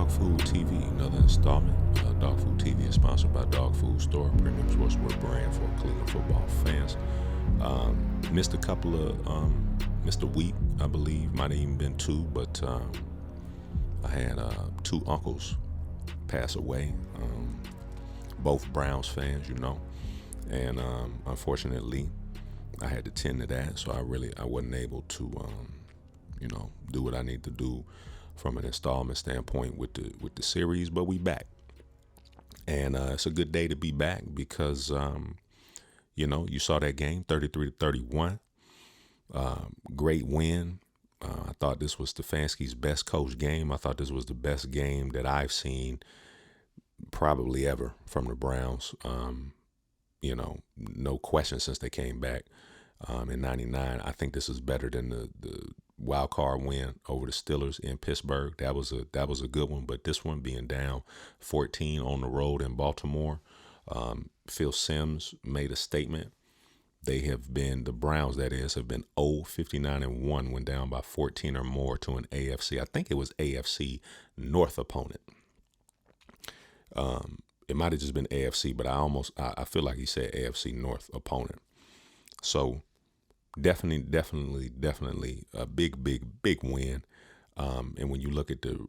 Dawg Food TV, another installment. Dawg Food TV is sponsored by Dawg Food Store, premium sportswear brand for Cleveland football fans. Missed a week, I believe, might have even been two, but I had two uncles pass away, both Browns fans, and unfortunately, I had to tend to that, so I wasn't able to, do what I need to do from an installment standpoint with the series, but we back, and it's a good day to be back because you saw that game, 33-31, great win. I thought this was Stefanski's best coach game. I thought this was the best game that I've seen probably ever from the Browns. No question since they came back in '99. I think this is better than the wild card win over the Steelers in Pittsburgh. That was a good one, but this one being down 14 on the road in Baltimore. Phil Simms made a statement. The Browns, that is, have been 0-59-1 when down by 14 or more to an AFC. I think it was AFC North opponent. It might have just been AFC, but I feel like he said AFC North opponent. So definitely a big win. And when you look at the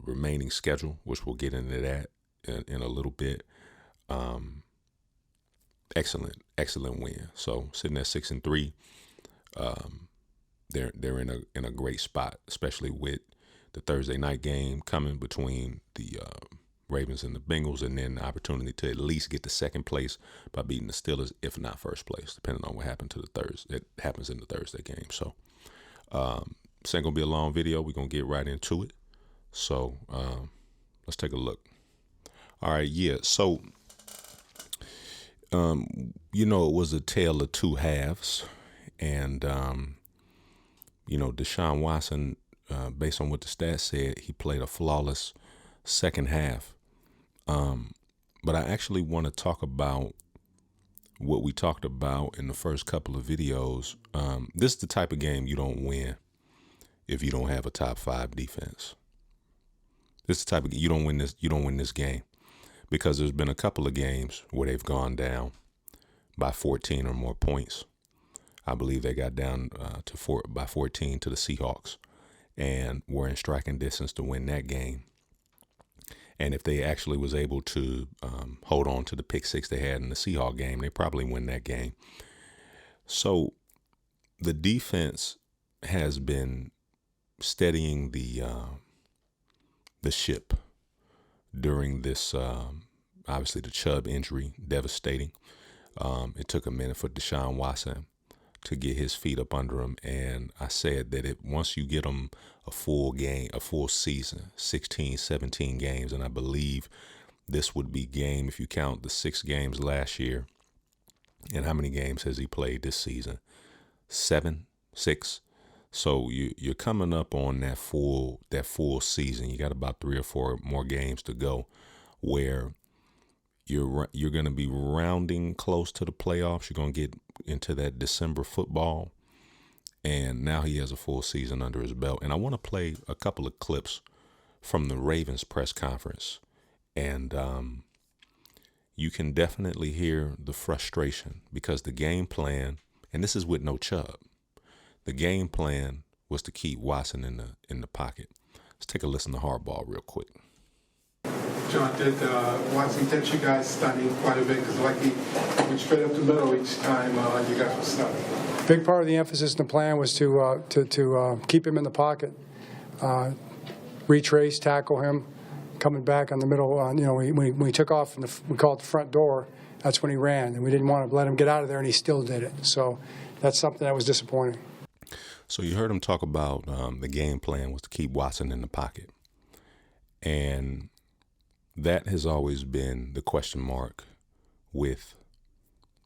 remaining schedule, which we'll get into that in a little bit, excellent win. So sitting at 6-3, they're in a great spot, especially with the Thursday night game coming between the Ravens and the Bengals, and then the opportunity to at least get to second place by beating the Steelers, if not first place, depending on what happened to it happens in the Thursday game. So this ain't gonna be a long video. We're gonna get right into it. So let's take a look. All right, yeah. So it was a tale of two halves, and Deshaun Watson, based on what the stats said, he played a flawless second half. But I actually want to talk about what we talked about in the first couple of videos. This is the type of game you don't win if you don't have a top 5 defense. This is the type of you don't win this game because there's been a couple of games where they've gone down by 14 or more points. I believe they got down by 14 to the Seahawks and were in striking distance to win that game. And if they actually was able to hold on to the pick six they had in the Seahawks game, they probably win that game. So the defense has been steadying the ship during this, obviously the Chubb injury, devastating. It took a minute for Deshaun Watson to get his feet up under him. And I said that once you get him a full season, 16, 17 games, and I believe this would be game, if you count the 6 games last year, and how many games has he played this season? 7, 6. So you're coming up on that full season. You got about 3 or 4 more games to go where you're going to be rounding close to the playoffs. You're going to get into that December football. And now he has a full season under his belt. And I want to play a couple of clips from the Ravens press conference. And you can definitely hear the frustration because the game plan, and this is with no Chubb, the game plan was to keep Watson in the pocket. Let's take a listen to Harbaugh real quick. John, did Watson get you guys studying quite a bit? Because like he went straight up the middle each time you guys were studying. Big part of the emphasis in the plan was to keep him in the pocket, retrace, tackle him, coming back on the middle. When he took off, we call it the front door, that's when he ran. And we didn't want to let him get out of there, and he still did it. So that's something that was disappointing. So you heard him talk about the game plan was to keep Watson in the pocket. And that has always been the question mark with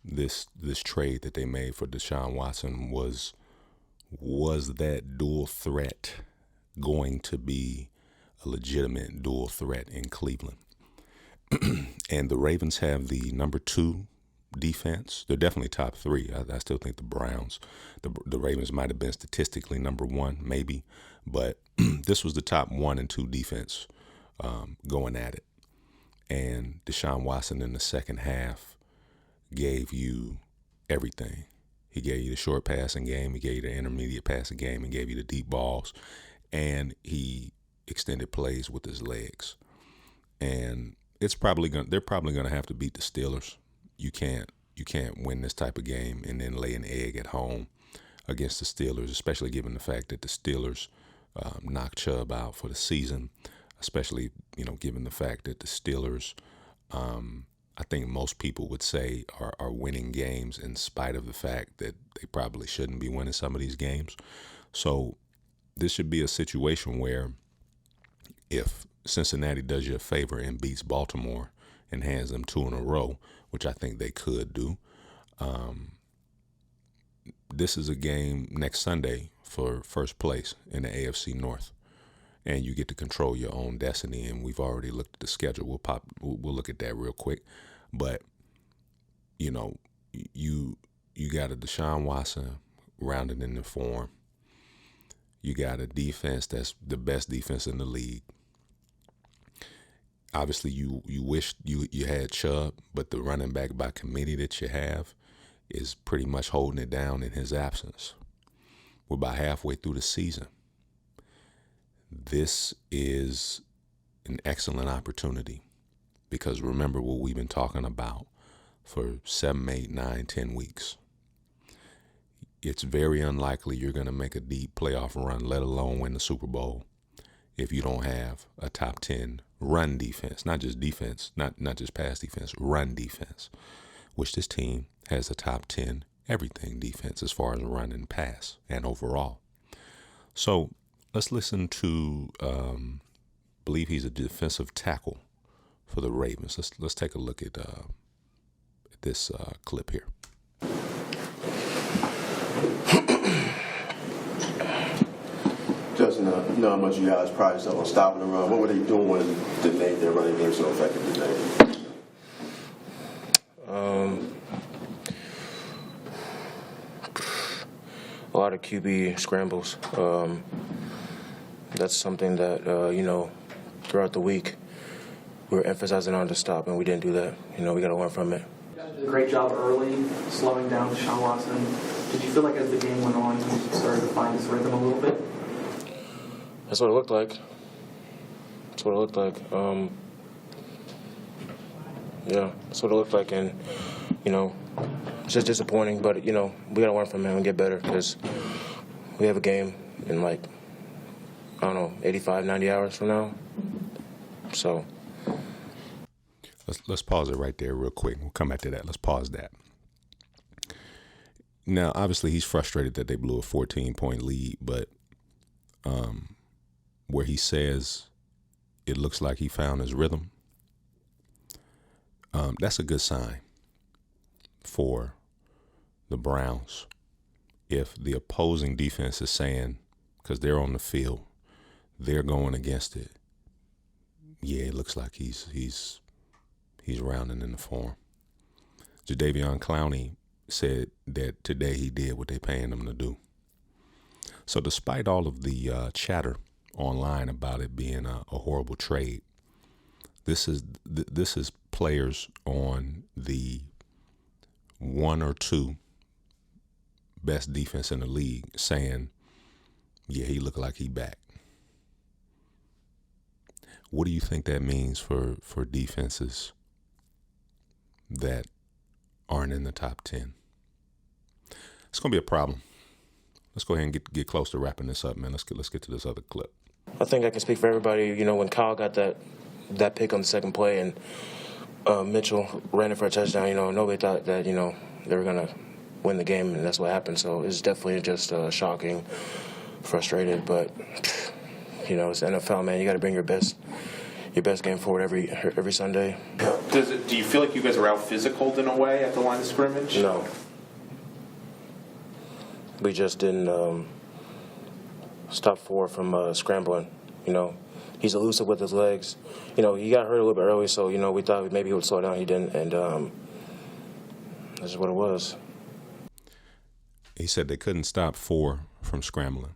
this trade that they made for Deshaun Watson was that dual threat going to be a legitimate dual threat in Cleveland? And the Ravens have the number 2 defense. They're definitely top 3. I still think the Browns, the Ravens might have been statistically number 1, maybe, but this was the top 1 and 2 defense going at it. And Deshaun Watson in the second half gave you everything. He gave you the short passing game, he gave you the intermediate passing game, he gave you the deep balls, and he extended plays with his legs. And they're probably gonna have to beat the Steelers. You can't win this type of game and then lay an egg at home against the Steelers, especially given the fact that the Steelers knocked Chubb out for the season. Especially, given the fact that the Steelers, I think most people would say are winning games in spite of the fact that they probably shouldn't be winning some of these games. So this should be a situation where if Cincinnati does you a favor and beats Baltimore and hands them 2 in a row, which I think they could do, this is a game next Sunday for first place in the AFC North. And you get to control your own destiny. And we've already looked at the schedule. We'll look at that real quick. But, you got a Deshaun Watson rounded in the form. You got a defense that's the best defense in the league. Obviously, you wish you had Chubb, but the running back by committee that you have is pretty much holding it down in his absence. We're about halfway through the season. This is an excellent opportunity because remember what we've been talking about for 7, 8, 9, 10 weeks. It's very unlikely you're going to make a deep playoff run, let alone win the Super Bowl, if you don't have a top 10 run defense, not just defense, not just pass defense, run defense, which this team has a top 10 everything defense as far as run and pass and overall. So let's listen to, believe he's a defensive tackle for the Ravens. Let's take a look at this clip here. Just know how much you guys pride yourself on stopping the run. What were they doing when they made their running game so effective today? A lot of QB scrambles. That's something that, throughout the week, we were emphasizing on to stop, and we didn't do that. We got to learn from it. Great job early, slowing down Deshaun Watson. Did you feel like as the game went on, he started to find his rhythm a little bit? That's what it looked like. Yeah, that's what it looked like, and, it's just disappointing, but, we got to learn from him and get better because we have a game in, 85, 90 hours from now. So Let's pause it right there real quick. We'll come back to that. Let's pause that. Now, obviously, he's frustrated that they blew a 14-point lead, but where he says it looks like he found his rhythm, that's a good sign for the Browns. If the opposing defense is saying, because they're on the field, they're going against it, yeah, it looks like he's rounding in the form. Jadeveon Clowney said that today he did what they're paying him to do. So despite all of the chatter online about it being a horrible trade, this is players on the 1 or 2 best defense in the league saying, yeah, he looked like he back. What do you think that means for defenses that aren't in the top 10? It's going to be a problem. Let's go ahead and get close to wrapping this up, man. Let's get to this other clip. I think I can speak for everybody. When Kyle got that pick on the second play and Mitchell ran it for a touchdown, nobody thought that, they were going to win the game, and that's what happened. So it's definitely just shocking, frustrated, but it's NFL, man. You got to bring your best game forward every Sunday. Do you feel like you guys are out physical in a way at the line of scrimmage? No. We just didn't stop Ford from scrambling. He's elusive with his legs. He got hurt a little bit early, so we thought maybe he would slow down. He didn't, and that's what it was. He said they couldn't stop Ford from scrambling.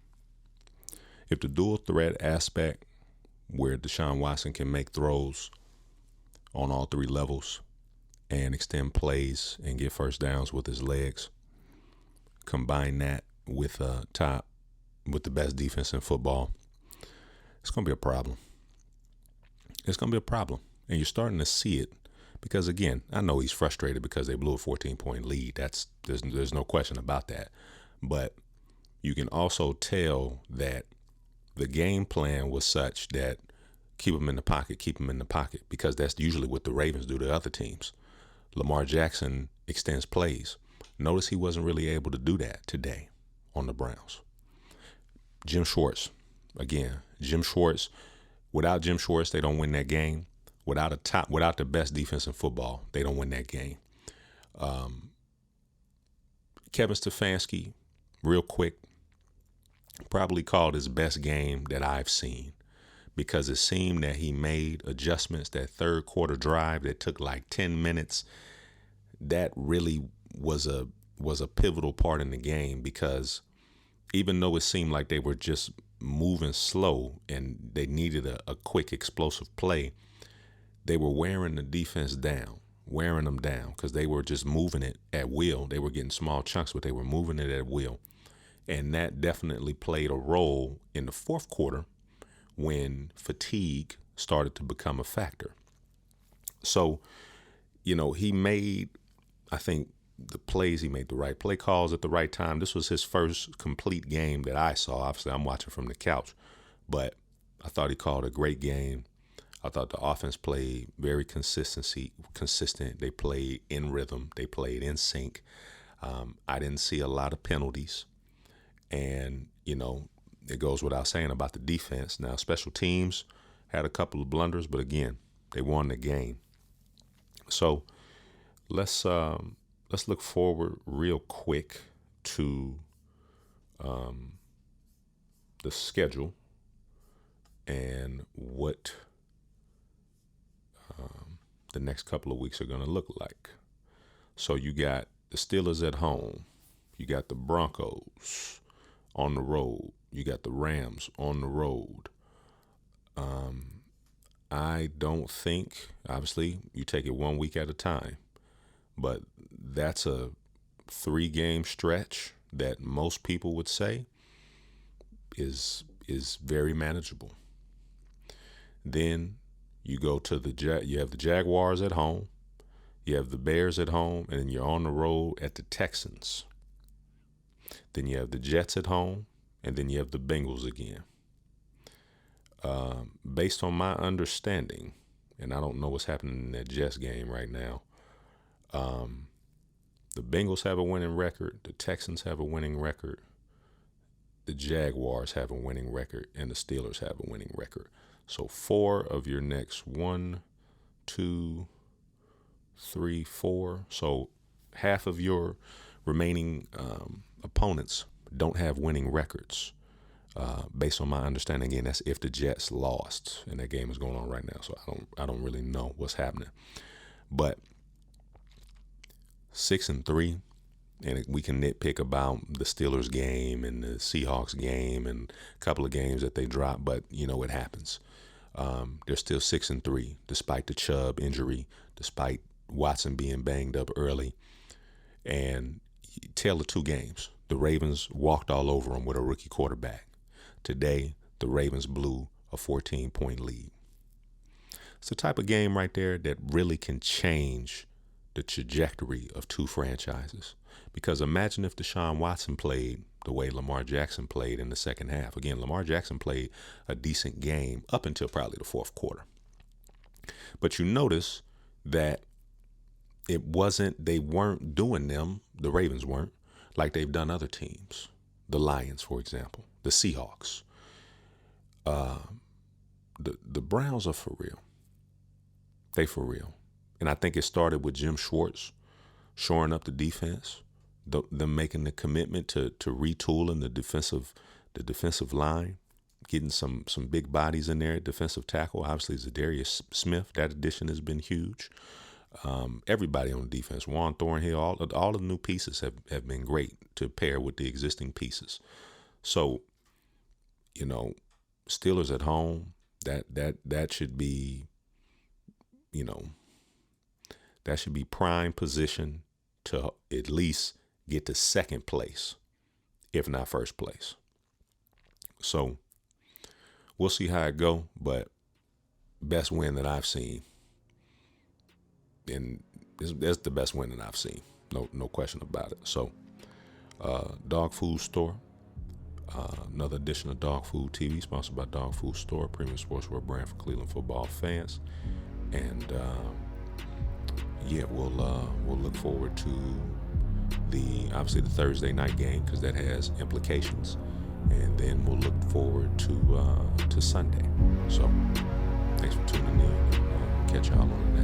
If the dual threat aspect where Deshaun Watson can make throws on all three levels and extend plays and get first downs with his legs. Combine that with the best defense in football, it's going to be a problem. It's going to be a problem. And you're starting to see it because, again, I know he's frustrated because they blew a 14-point lead. There's no question about that. But you can also tell that the game plan was such that keep him in the pocket, because that's usually what the Ravens do to other teams. Lamar Jackson extends plays. Notice he wasn't really able to do that today on the Browns. Jim Schwartz, without Jim Schwartz, they don't win that game. Without the best defense in football, they don't win that game. Kevin Stefanski, real quick, probably called his best game that I've seen, because it seemed that he made adjustments. That third quarter drive that took like 10 minutes, that really was a pivotal part in the game, because even though it seemed like they were just moving slow and they needed a quick explosive play, they were wearing the defense down, wearing them down, because they were just moving it at will. They were getting small chunks, but they were moving it at will. And that definitely played a role in the fourth quarter when fatigue started to become a factor. So, he made, I think, he made the right play calls at the right time. This was his first complete game that I saw. Obviously, I'm watching from the couch, but I thought he called a great game. I thought the offense played very consistent. They played in rhythm. They played in sync. I didn't see a lot of penalties. And, it goes without saying about the defense. Now, special teams had a couple of blunders, but again, they won the game. So let's look forward real quick to the schedule and what the next couple of weeks are going to look like. So you got the Steelers at home. You got the Broncos on the road. You got the Rams on the road. I don't think, obviously, you take it 1 week at a time, but that's a 3-game stretch that most people would say is very manageable. Then you go to you have the Jaguars at home, you have the Bears at home, and then you're on the road at the Texans. Then you have the Jets at home, and then you have the Bengals again. Based on my understanding, and I don't know what's happening in that Jets game right now, the Bengals have a winning record, the Texans have a winning record, the Jaguars have a winning record, and the Steelers have a winning record. So 4 of your next 1, 2, 3, 4. So half of your remaining opponents don't have winning records. Based on my understanding, again, that's if the Jets lost, and that game is going on right now. So I don't really know what's happening, but 6-3, and we can nitpick about the Steelers game and the Seahawks game and a couple of games that they dropped, but it happens. They're still 6-3 despite the Chubb injury, despite Watson being banged up early, and tale of 2 games. The Ravens walked all over them with a rookie quarterback. Today, the Ravens blew a 14-point lead. It's the type of game right there that really can change the trajectory of 2 franchises. Because imagine if Deshaun Watson played the way Lamar Jackson played in the second half. Again, Lamar Jackson played a decent game up until probably the fourth quarter. But you notice that they weren't doing them, the Ravens weren't, like they've done other teams. The Lions, for example, the Seahawks. The Browns are for real. They for real. And I think it started with Jim Schwartz shoring up the defense, them making the commitment to retooling the defensive line, getting some big bodies in there at defensive tackle. Obviously, Zadarius Smith, that addition has been huge. Everybody on the defense, Juan Thornhill, all of the new pieces have been great to pair with the existing pieces. So, Steelers at home, That should be, that should be prime position to at least get to second place, if not first place. So we'll see how it go, but best win that I've seen, and it's the best win that I've seen. No question about it. So, Dog Food Store, another edition of Dog Food TV, sponsored by Dog Food Store, premium sportswear brand for Cleveland football fans. And we'll look forward to obviously the Thursday night game, because that has implications, and then we'll look forward to Sunday. So, thanks for tuning in. And, catch y'all on the